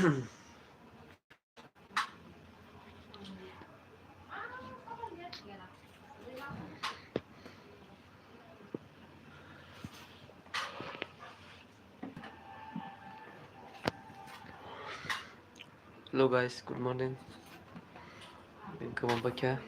Hello guys, good morning. Ka membaca.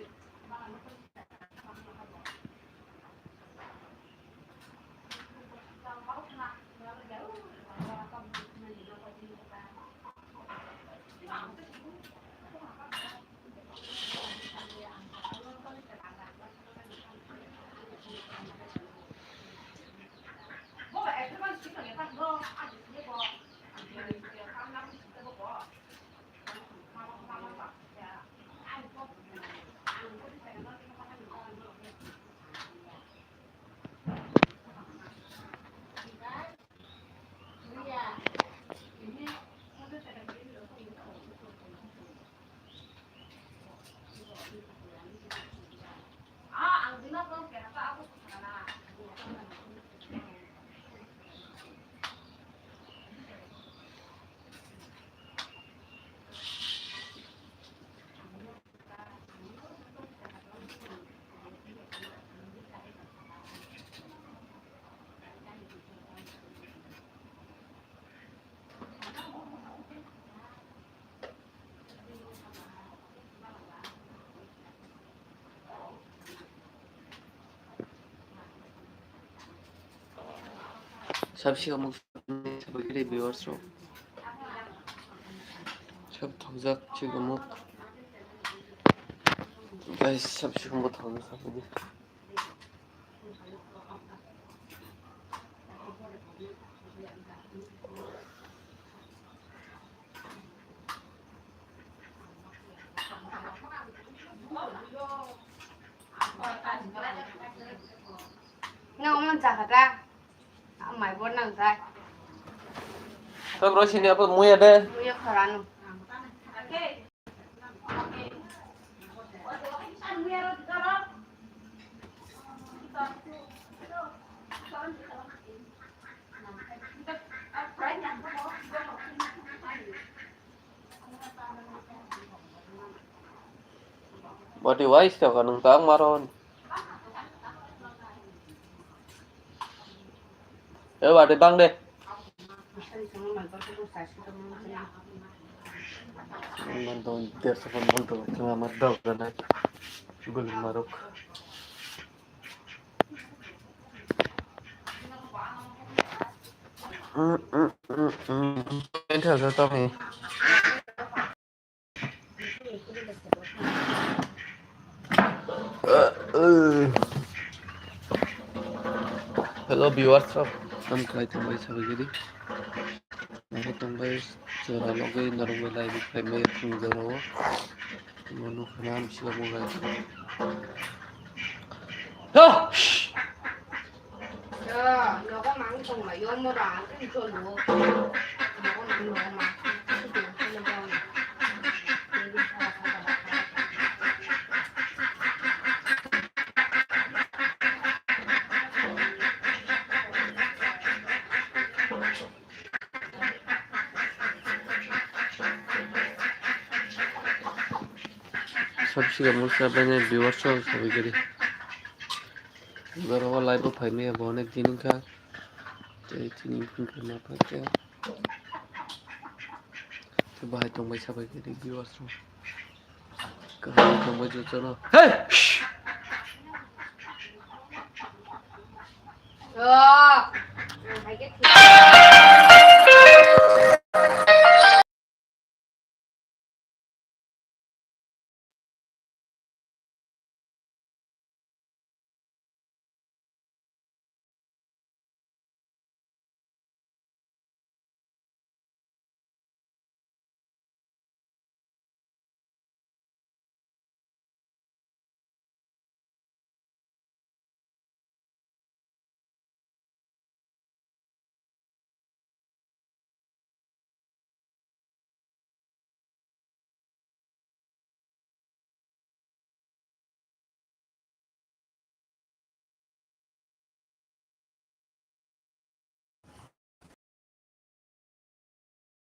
Sabsiga mo sabagay viewers ro. Sab thongjak chigamot. Guys, sabsiga mo thongjak sabagay. Nggak jaga mày buồn nằng ra Sabro sini apa muya deh? muya kerana Body wise ka kanang taang maron. Bade bang deh. Nonton dia sepan buntu tengah madau kan ay. Gulung maruk. Ini ada tami. Hello viewers सब हम काय tambay sa bagay. Ako tambay sa logay narong live kay may kung daro. Mano kanam sila mo guys. Ha! nó có mắng không mà vô mua đồ cái cho lúa nó có mắng lúa mà सबसे कम से अपने viewers सब सभी करी अगर वो live पर में अब होने दिन का तो इतनी करना पड़ता है तो भाई तुम भाई सभी करी viewers सब कहाँ तुम भाई जो चलो thấy cái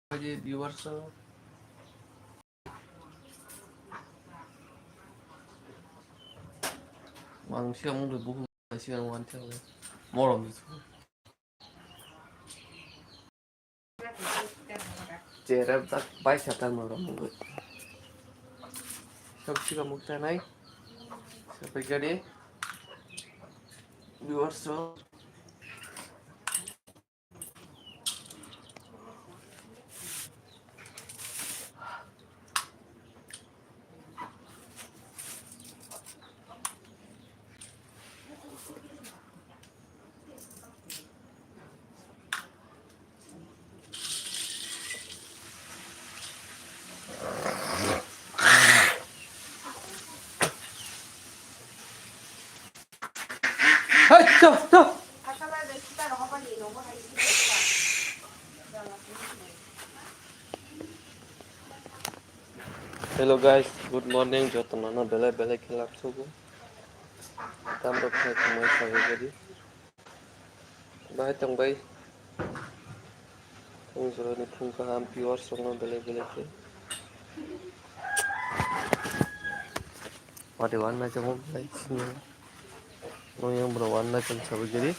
Jadi viewers mang siang được bố siang quan trọng mua làm gì chế ra tắt bay sạt tan mà mọi người सब चीज़ का मुक्ता नहीं सब क्या viewers hey cho hello guys good morning cho tụi nó bele bele khilap suku tam độc hai tụi mình sao vậy bay tông bay không rồi nên không có ham pure xong nó bele bele thế mà để ăn là cho không lấy nó yang berwarna kan sahabat jadi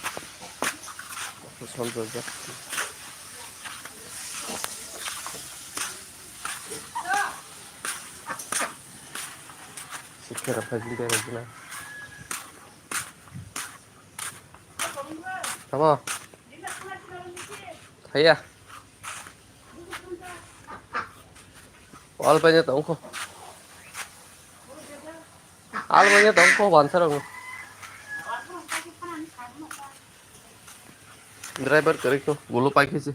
xong rồi chắc sikit apa juga lagi lah apa thấy à alpanya tổng không alpanya tổng không bán sao rồi driver करे को बोलो पाके से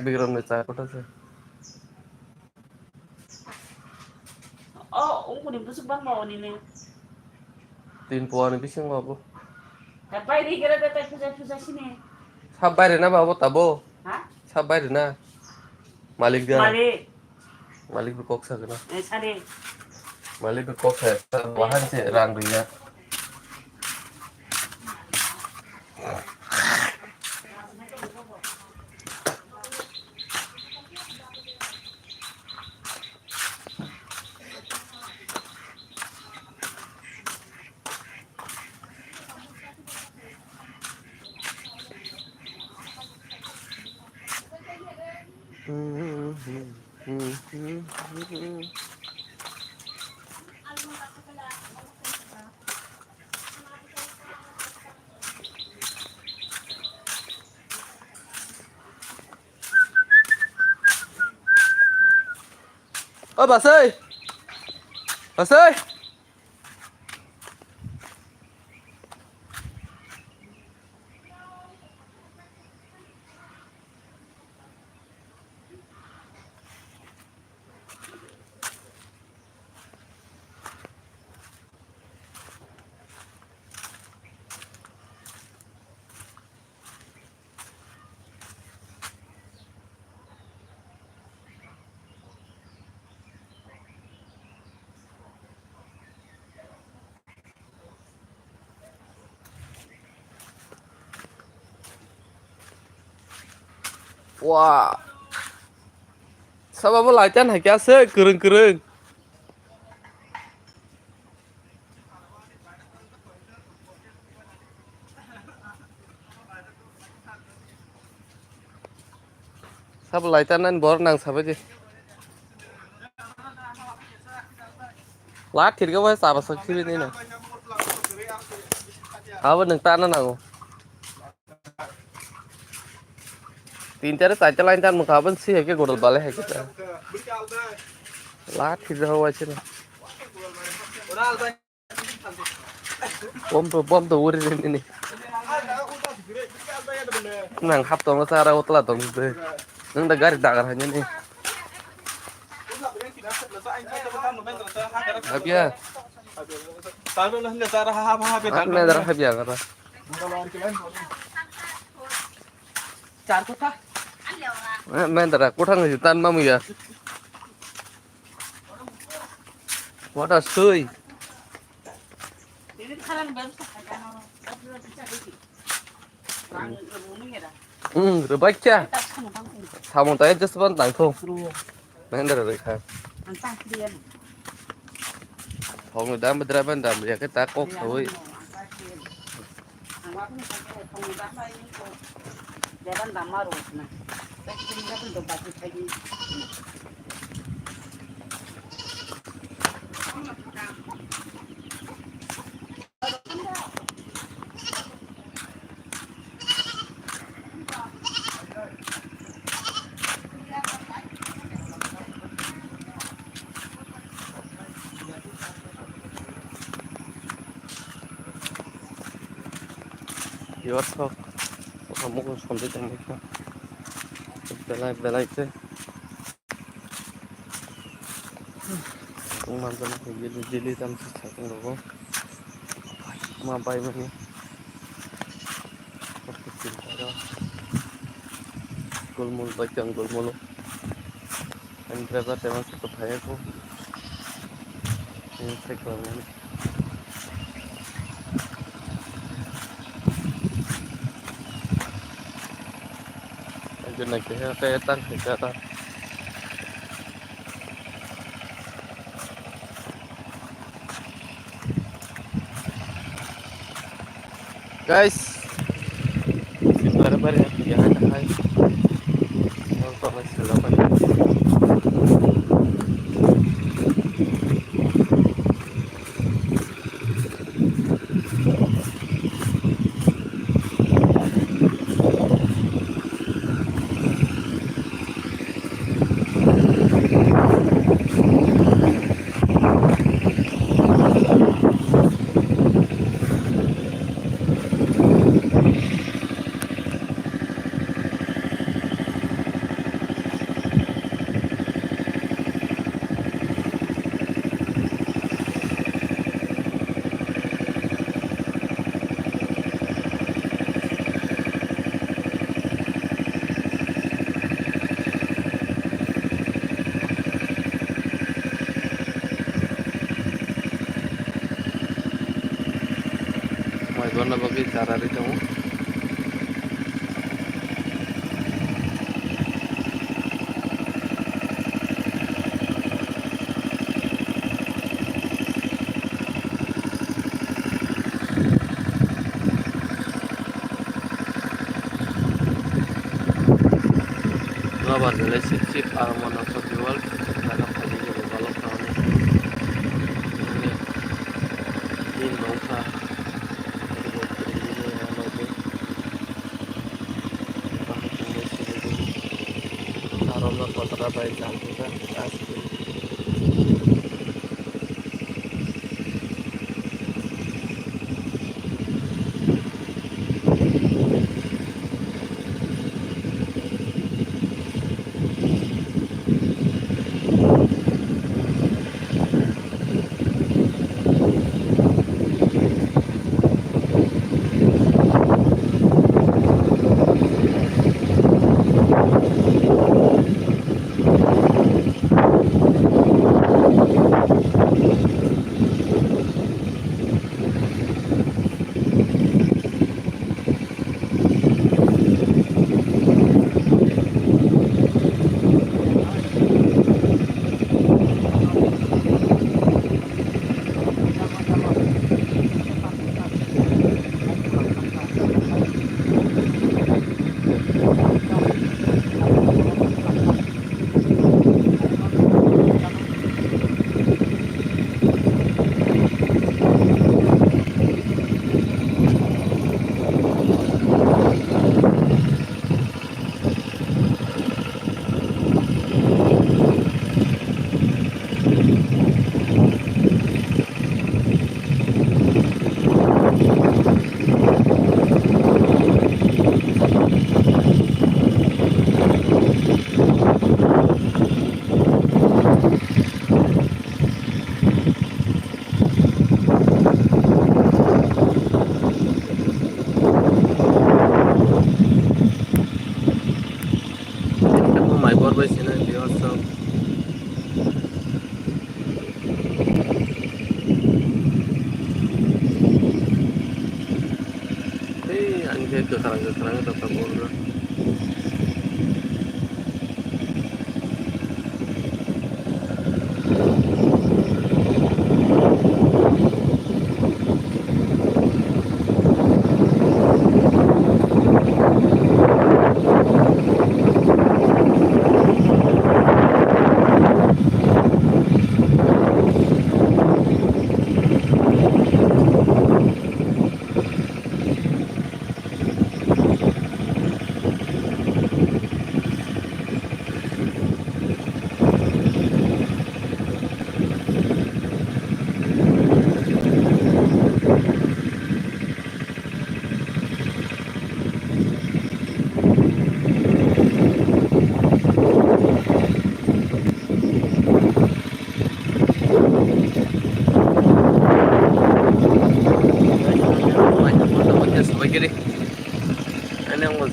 बिक्रम ने चाय पटा से ungkunin busuk bang mau ini. 3 puan bising babu Dapat di kira dapat pusat sini. sabar na babu tabo Hah? sabar na malik dia Malik berkoksa kena sare. malik berkoksa wahan se rang dia ơ bà ơi bà ơi wah sao bà lại chân hay kia sơ kering kering sao bà lại chân anh bỏ nàng sao vậy lát thịt có phải xả vào sợi chi bên này áo bên đường tan nó nào 3-4 साल चलाइन चान मुखाबन सी है के गोडल बाले है kita लाट ही रहा है ना bom to uri ini nang hap to masara utla to de nang da gari dagar hanya nih habia tahu lah nggak cara hap मैं जरा habia कर रहा 4 kota. मैं जरा कोठang है tan mamu ya what a soy Ini sekarang baru saja. Orang ngomongnya dah. Rebaiknya. Tak sama bangku. Sama tayo just one time không? Bro, Nanda rồi khai. antah dia. Họ người ta mới ra bên đầm thì cái ta cốt thôi. Ang wapun sampai pengubah ini kok jalan damar na. Tapi kita pun coba lagi. Viewers không? Kamu kan sampai jam berapa? Belai itu. Mantan jeli tam satu logo. Mampai mana? Waktu cinta. Gulmul bacang gulmul. Driver teman satu saya ko. Ini saya kawan. Jadi nak kaya tang kaya. Guys, barbar ya, ada hai. Nampak masih lapan. Mai gonna bagi cara itu. Lawan dari sip armona jual dalam kali ini kalau tahun ini ini nongsa aroma kontra baik juga asli. Keterangan tetap bola.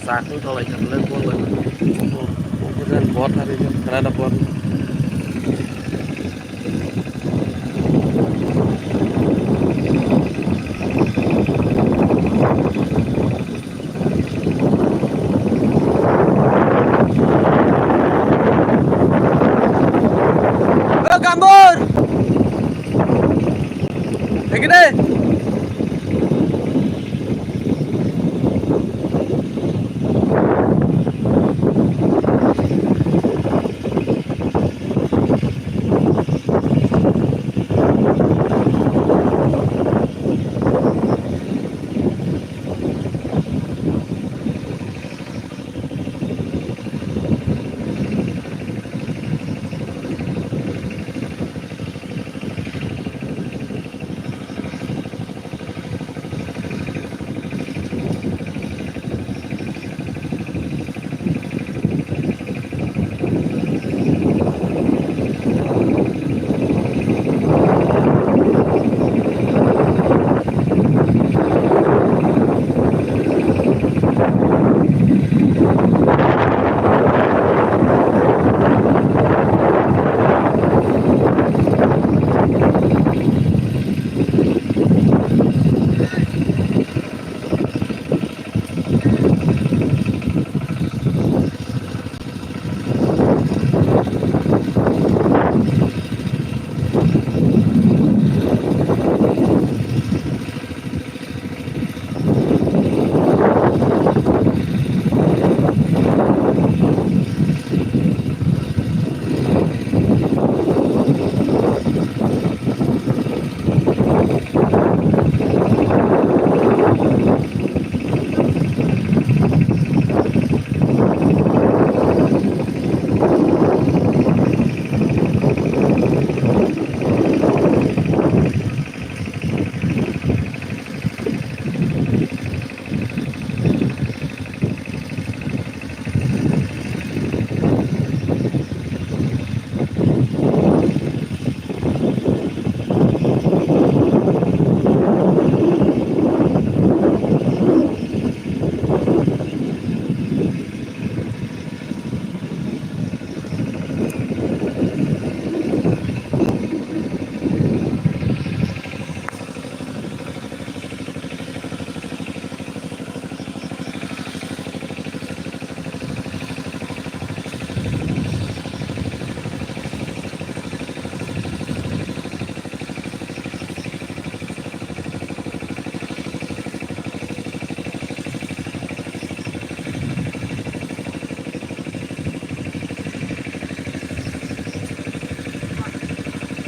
Sakit kalau ikan lele boleh. Kemudian buat hari ini kerana buat. Gambur, lagi deh.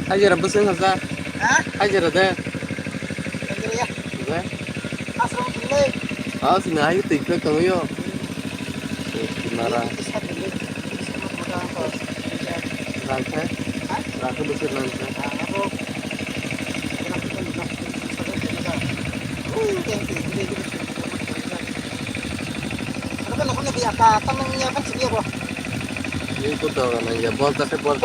Aja rebus nggak sah? Hah? Aja ada. Yang ya. Gue. Asal dulu. Oh sini aja tiga kamu yo. Gimana? Lantai? Lantai besar lantai. Ini tuh tau kan aja. Bol tapi bol.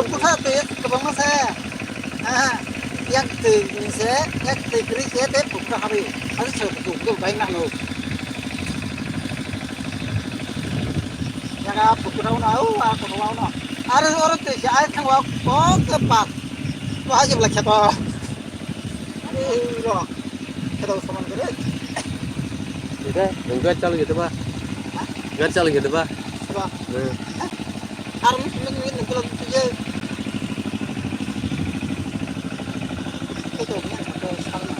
Yang tinggi saya, yang tinggi saya teh bukan hari, harus cukup baik nak lo. Yang apa kurang tahu, aku tahu nak. Harus orang tu saya kan wak kok cepat. Wah aja belak cepat. Aduh, kita usah menggerak. Udah, enggak cal gitu pak. Enggak cal gitu pak. Sebab. Harus mengin kalau tu je. Itu punya satu sama.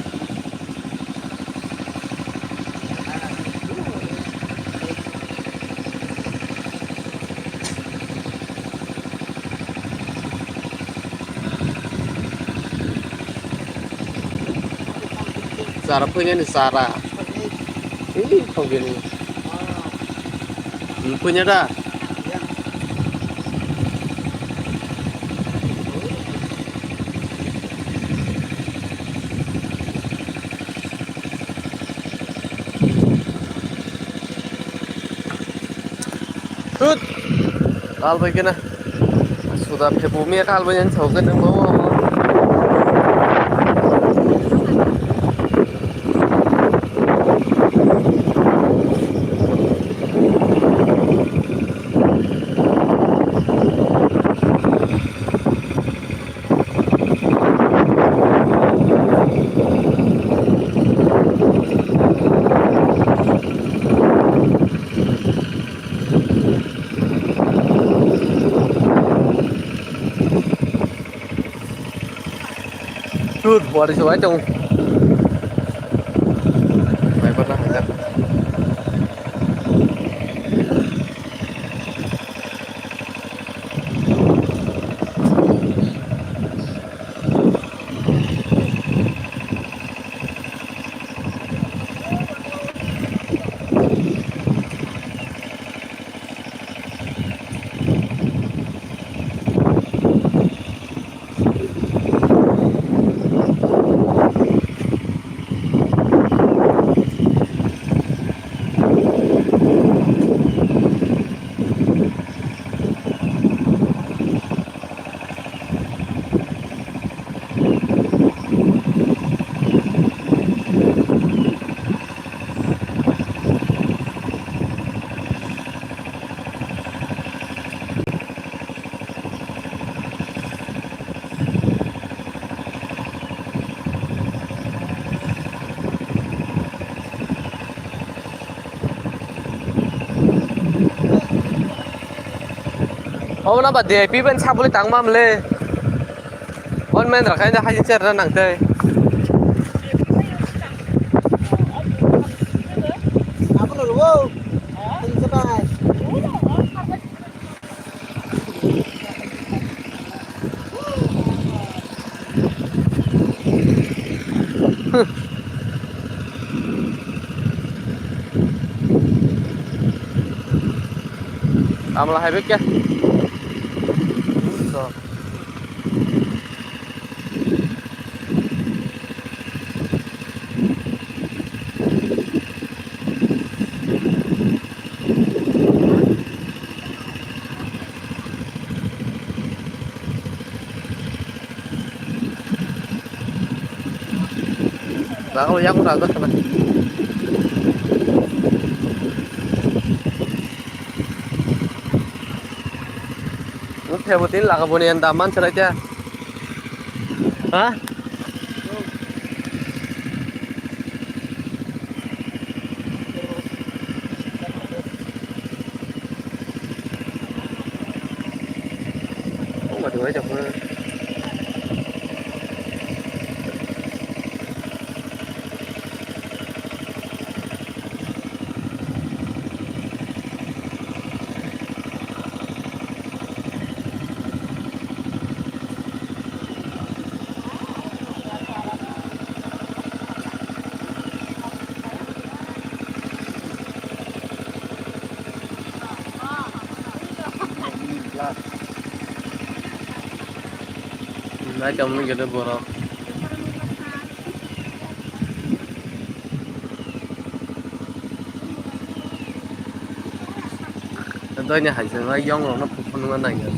Sarah punya nih Sarah. Ini kau gini. Lu punya dah. Tut. Al begini. Sudah bumi kal banyak saukan yang bawa. Tuh, waris wae cung. Mày bắt nó hành nhất. Hôm nó bật đề phí bên sau với tăng mâm lên. Con men rồi cái hai chiếc ra nặng tê. Aku dulu. Ini sebai. Làm là hai biết kia. Rồi. Lah kalau yang udah agak teman. Theo một tín là cái bốn taman sẽ đấy chứ. Hả? Không mà đuổi chọc nữa. Nãy trong nó cái bò. Tôi nhà hải sản nó giống rồi nó phục phân nó này rồi.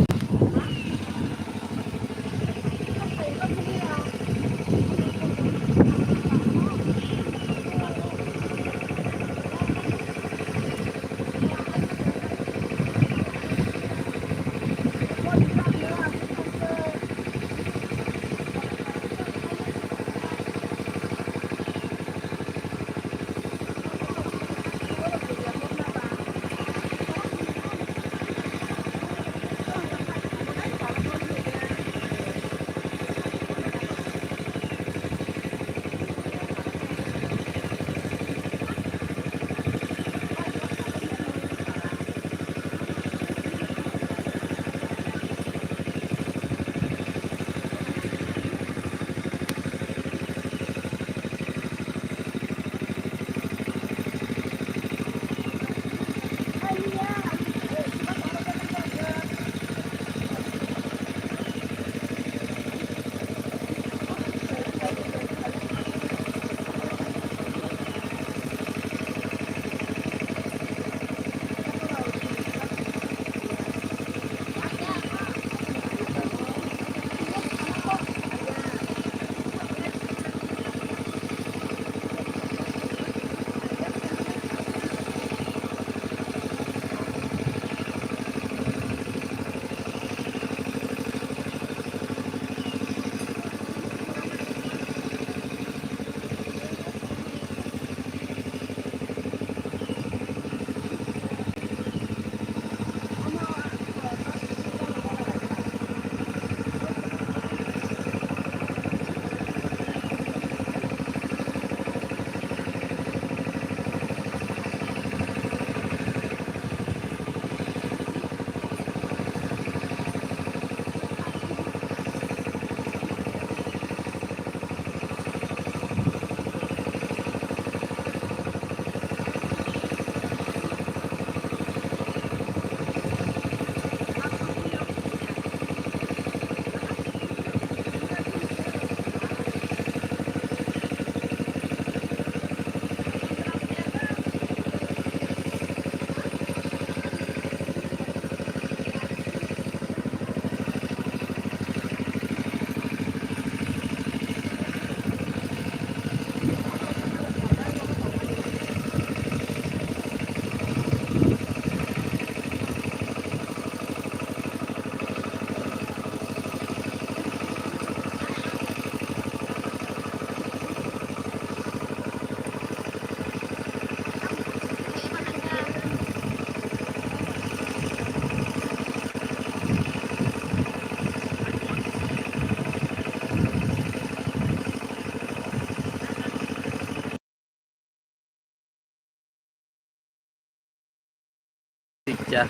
Icha.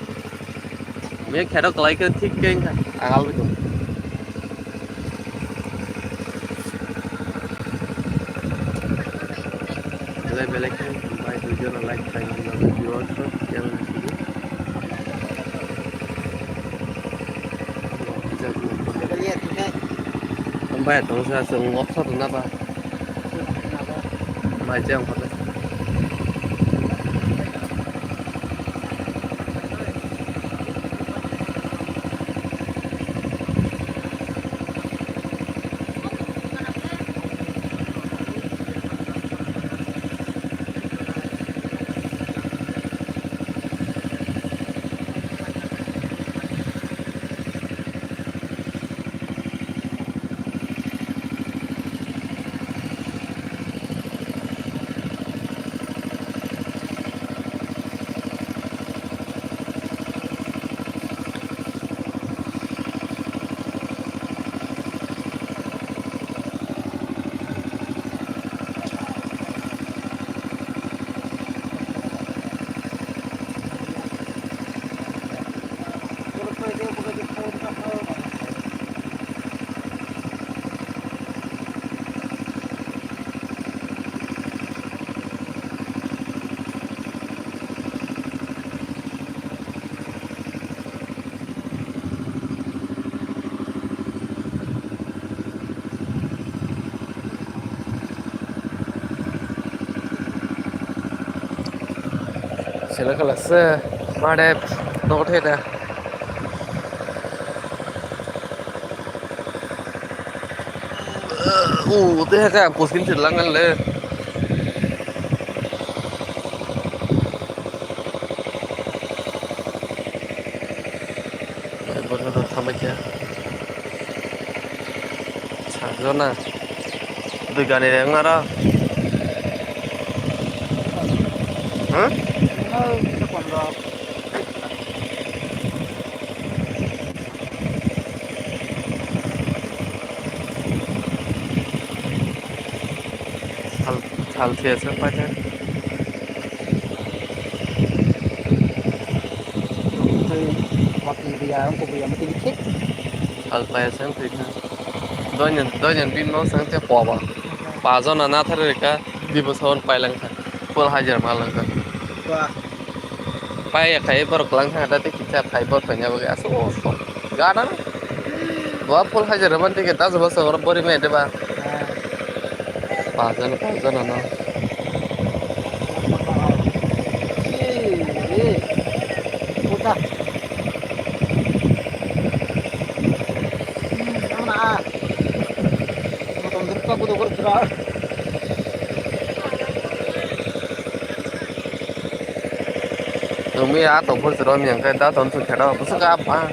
Mấy cái đó lấy cái thiết kế thôi. Áo với tụi. Beli kan sampai tujuan like pengen nonton viewers tuh yang sini. Bisa Kita lihat ini. sampai tuh saya sengop satu napa? Baca yang apa? Sila kelas madep note itu. Itu kayak pusing cilangan le. Baru sama aja. Cakona. Itu gani yang mana? Hah? Kita pondok. Hal biasa pacar. Waktu dia mesti dikit. Hal biasa sih kan. Doyan bin mau sang tiap apa? Pazo na thar ka di boson pailang ka. Pul hajar malang ka. Wah, Pai kai bor klang ka ada kita kai bor panya bagi aso. Gada. Dua pul hajar man tik 10 bas orang bori me deba. Pazo na no. udah. Mana? Motor berapa butuh kerja? Tumi atau pul seron yang kai da ton su khada busu ka apa?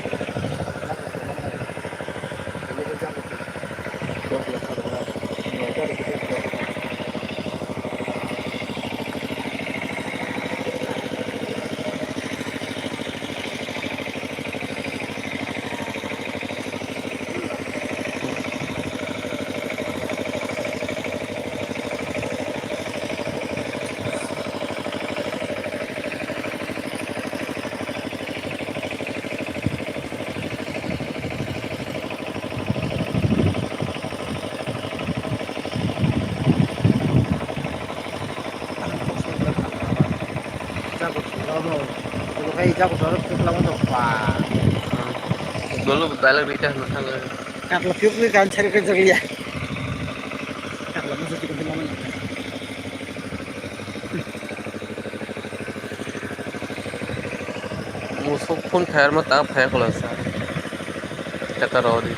Kalau kayak jago dorong itu lama tuh, wah. Dulu balik di kan masalah. Kan lebih kan cari kerja dia. Kan lama sih kita bilang. Musuh pun fair mah tak fair kalau sah. Kata Rodi.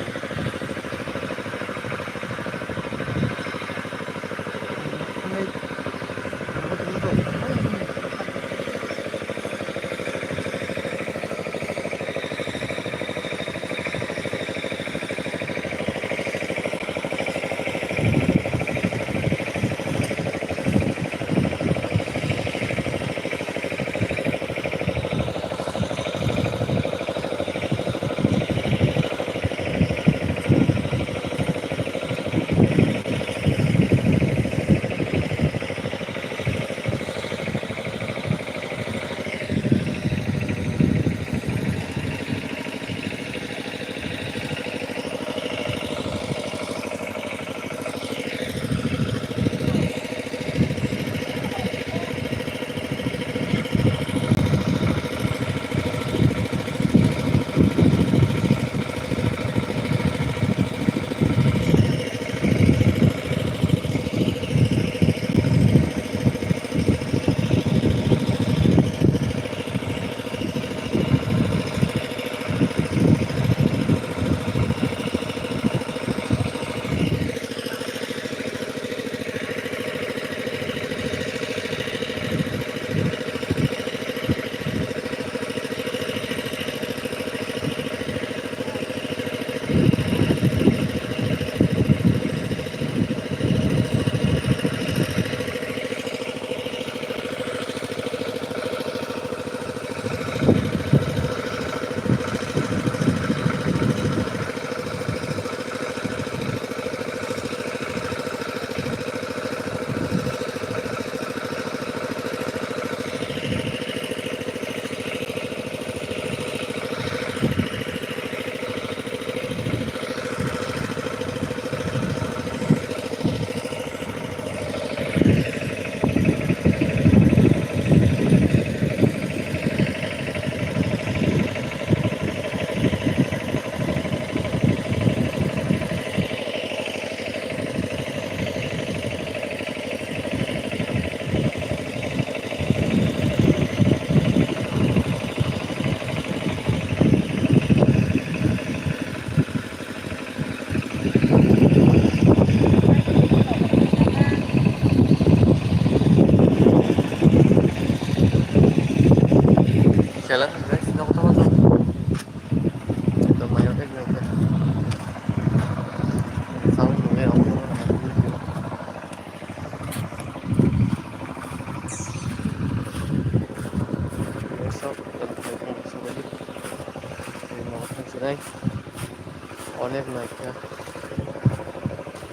Left này kìa.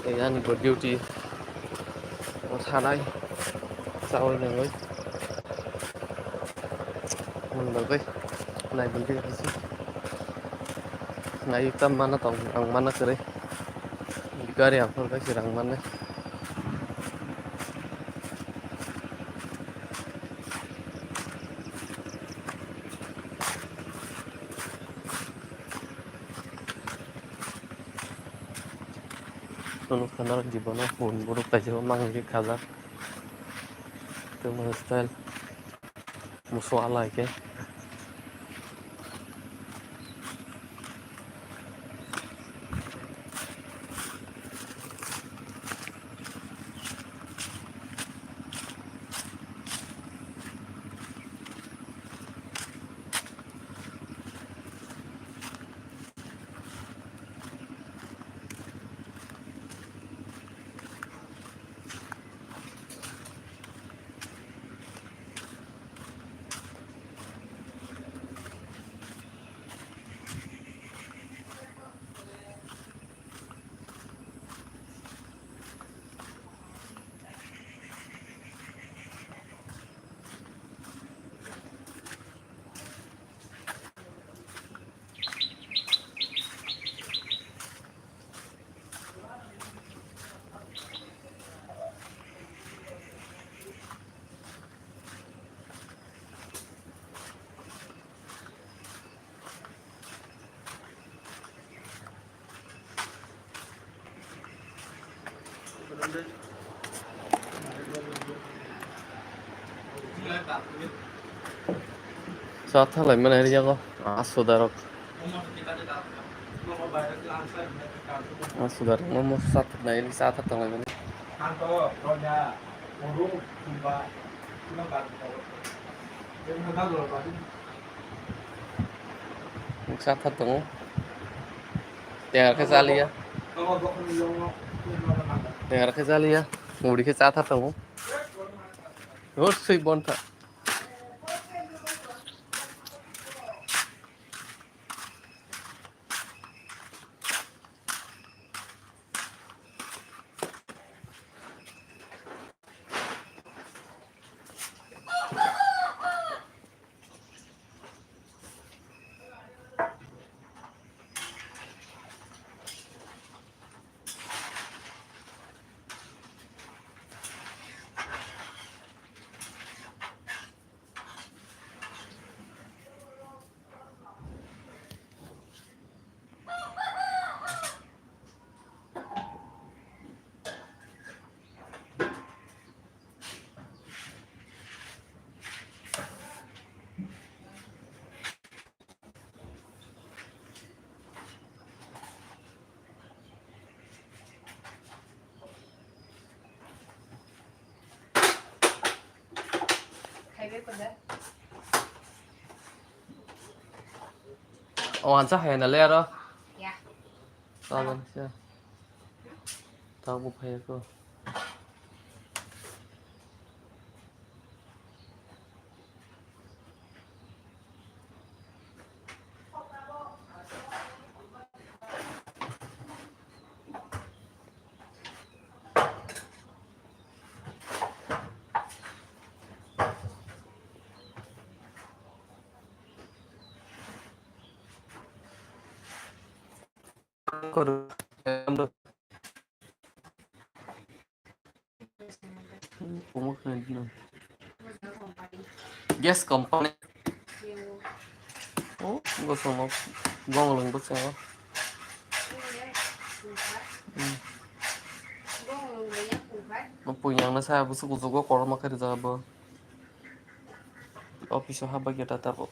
Thời gian của duty có xa đây sau đây là được cái này mình đi này tâm mana tong ang mana kere dikari apa cái sirang mana অনুষ্ঠানের জীবনে phone বড় পাইছে মাংলি খাজা তোমার style Musso আলাইকে sao thằng lại bên này đi không sudarok sudarok mau sat này đi sao thằng lại bên này sát thật đúng tiền cái ra lia tiền cái ra lia ngủ đi cái sát thật đúng rất suy bon thật hoàn chắc hè là le đó Dạ. tao lên chưa tao bục hè cơ có được em được cũng mất người nữa yes component oh có số một ngon lần bớt sao nó punya na saya busuk busuk kok kalau makan di Zaba official haba kita tahu